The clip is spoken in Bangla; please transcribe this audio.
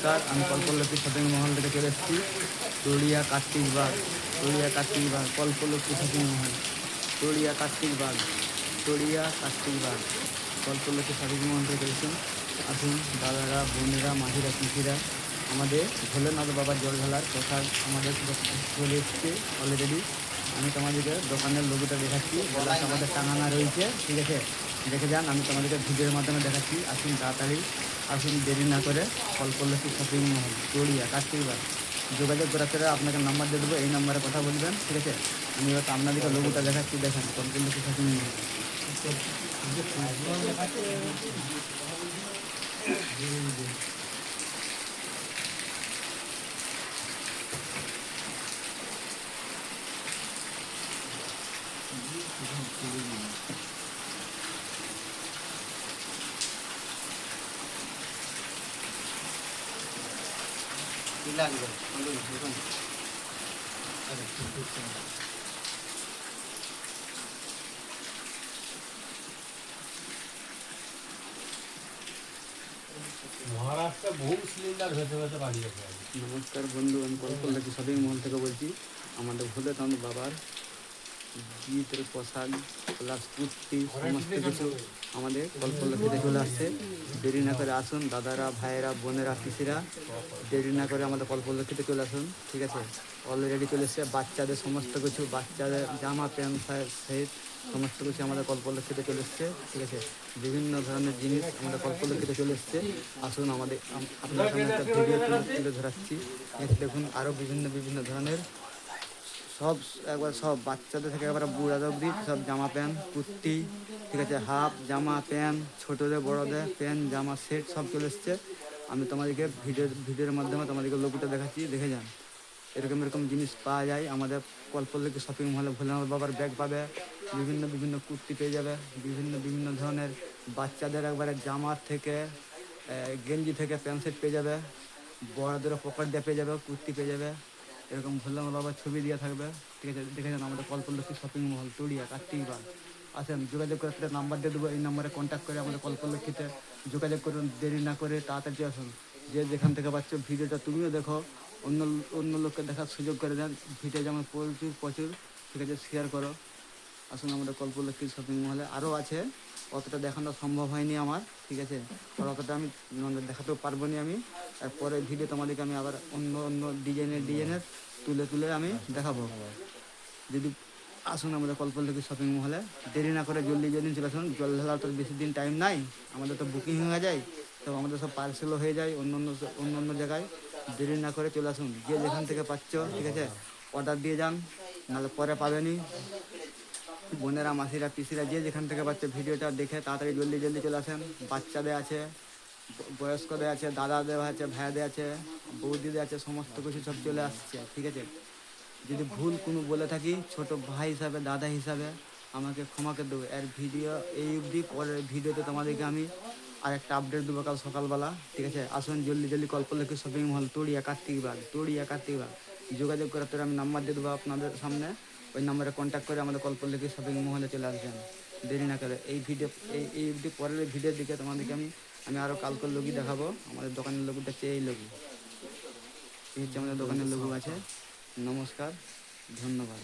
নমস্কার, আমি কল্পলক্ষ্মী শপিং মহল থেকে চলে এসেছি তড়িয়া কার্তিক বাগ। কল্পলক্ষ্মী শপিং মহল, তড়িয়া কার্তিক বাগ, কল্পলক্ষ্মী শপিং মহল থেকে চলেছেন। আসুন দাদারা, বোনেরা, মাঝিরা, পিসিরা, আমাদের ভোলেনাথ বাবার জল ঢালার প্রসাদ আমাদের চলে এসছে অলরেডি। আমি তোমাদেরকে দোকানের লোগোটা দেখাচ্ছি, আমাদের টাঙানা রয়েছে, ঠিক আছে, দেখে যান। আমি তোমাদেরকে ভিডিওর মাধ্যমে দেখাচ্ছি। আসুন তাড়াতাড়ি আসুন, দেরি না করে। কল্পলক্ষ্মী শপিং মহল, তড়িয়া কার্তিক বাগ। যোগাযোগ করাতে আপনাকে নাম্বার দিয়ে দেবো, এই নাম্বারে কথা বলবেন, ঠিক আছে। আমি এবার আপনাদেরকে লোগোটা দেখাচ্ছি, দেখেন কল্পলক্ষ্মী শপিং মহল। মহারাষ্ট্রে বহু সিলিন্ডার ভেতরে ভেতরে বাড়িয়েছে। নমস্কার বন্ধু, আমি কল্পলক্ষ্মী শপিং মহল থেকে বলছি। আমাদের ভোলেনাথ বাবার গীতের প্রসাদ প্লাস কুর্তি সমস্ত কিছু আমাদের কল্পলক্ষ্মীতে চলে আসছে। দেরি না করে আসুন দাদারা, ভাইয়েরা, বোনেরা, পিসিরা, দেরি না করে আমাদের কল্পলক্ষ্মীতে চলে আসুন, ঠিক আছে। অলরেডি চলে এসছে বাচ্চাদের সমস্ত কিছু, বাচ্চাদের জামা প্যান্ট সেট সমস্ত কিছু আমাদের কল্পলক্ষ্মীতে চলে এসছে, ঠিক আছে। বিভিন্ন ধরনের জিনিস আমাদের কল্পলক্ষ্মীতে চলে এসছে। আসুন আমাদের আপনার সামনে একটা ভিডিও তুলে ধরাচ্ছি। দেখুন আরও বিভিন্ন ধরনের সব, একবার সব বাচ্চাদের থেকে একবার বুড়াদের অবধি সব জামা প্যান্ট, কুর্তি, ঠিক আছে, হাফ জামা প্যান্ট, ছোটোদের বড়োদের প্যান্ট জামা সেট সব চলে এসছে। আমি তোমাদেরকে ভিডিওর মাধ্যমে তোমাদেরকে লোগোটা দেখাচ্ছি, দেখে যান। এরকম জিনিস পাওয়া যায় আমাদের কল্পলক্ষ্মী শপিং মহলে। ভোলেনাথ বাবার ব্যাগ পাবে, বিভিন্ন কুর্তি পেয়ে যাবে, বিভিন্ন ধরনের বাচ্চাদের একবারে জামার থেকে গেঞ্জি থেকে প্যান্ট সেট পেয়ে যাবে, বড়োদেরও পকেট দিয়ে পেয়ে যাবে, কুর্তি পেয়ে যাবে। এরকম ভোলেনাথ বাবার ছবি দেওয়া থাকবে, ঠিক আছে। দেখে যান আমাদের কল্পলক্ষ্মী শপিং মহল, তড়িয়া কার্তিক বাগ। আসেন, যোগাযোগ করতে নাম্বার দিয়ে দেবো, এই নাম্বারে কন্ট্যাক্ট করে আমাদের কল্পলক্ষ্মীতে যোগাযোগ করুন। দেরি না করে তাড়াতাড়ি আসুন। যে যেখান থেকে পাচ্ছ ভিডিওটা তুমিও দেখো, অন্য লোককে দেখার সুযোগ করে দেন। ভিডিও যেমন প্রচুর, ঠিক আছে, শেয়ার করো। আসুন আমাদের কল্পলক্ষ্মী শপিং মহলে আরও আছে, অতটা দেখানো সম্ভব হয়নি আমার, ঠিক আছে। আর অতটা আমি দেখাতেও পারবো না আমি। আর পরে ভিডিও তোমাদেরকে আমি আবার অন্য ডিজাইনের তুলে আমি দেখাবো। যদি আসুন আমাদের কল্পলক্ষ্মী শপিং মহলে, দেরি না করে জলদি চলে আসুন। জল ঢালার তো বেশি দিন টাইম নাই, আমাদের তো বুকিং হয়ে যায়, তো আমাদের সব পার্সেলও হয়ে যায় অন্য জায়গায়। দেরি না করে চলে আসুন, যে যেখান থেকে পাচ্ছ, ঠিক আছে, অর্ডার দিয়ে যান, নাহলে পরে পাবেনি। বোনেরা, মাসিরা, পিসিরা, যে যেখান থেকে পাচ্ছে ভিডিওটা দেখে তাড়াতাড়ি জলদি চলে আসেন। বাচ্চাদের আছে, বয়স্কদের আছে, দাদাদের আছে, ভাইয়াদের আছে, বৌদিদের আছে, সমস্ত কিছু সব চলে আসছে, ঠিক আছে। যদি ভুল কোনো বলে থাকি, ছোট ভাই হিসাবে, দাদা হিসাবে আমাকে ক্ষমা করে দেবো। এর ভিডিও এই অবধি, পরের ভিডিওতে তোমাদেরকে আমি আর একটা আপডেট দেবো কাল সকালবেলা, ঠিক আছে। আসুন জলদি কল্পলক্ষ্মী শপিং মহল, তড়িয়া কার্তিক বাগ। যোগাযোগ করার তোর আমি নাম্বার দিয়ে দেবো আপনাদের সামনে, ওই নাম্বারে কন্ট্যাক্ট করে আমাদের কল্পলক্ষ্মী শপিং মহলে চলে আসবেন। দেরি না করে এই ভিডিও এই অবধি, পরের ভিডিওর দিকে তোমাদেরকে আমি আরও কালকের লোগি দেখাবো। আমাদের দোকানের লোগোটা হচ্ছে এই লোগো, এই হচ্ছে আমাদের দোকানের লোগো আছে। নমস্কার, ধন্যবাদ।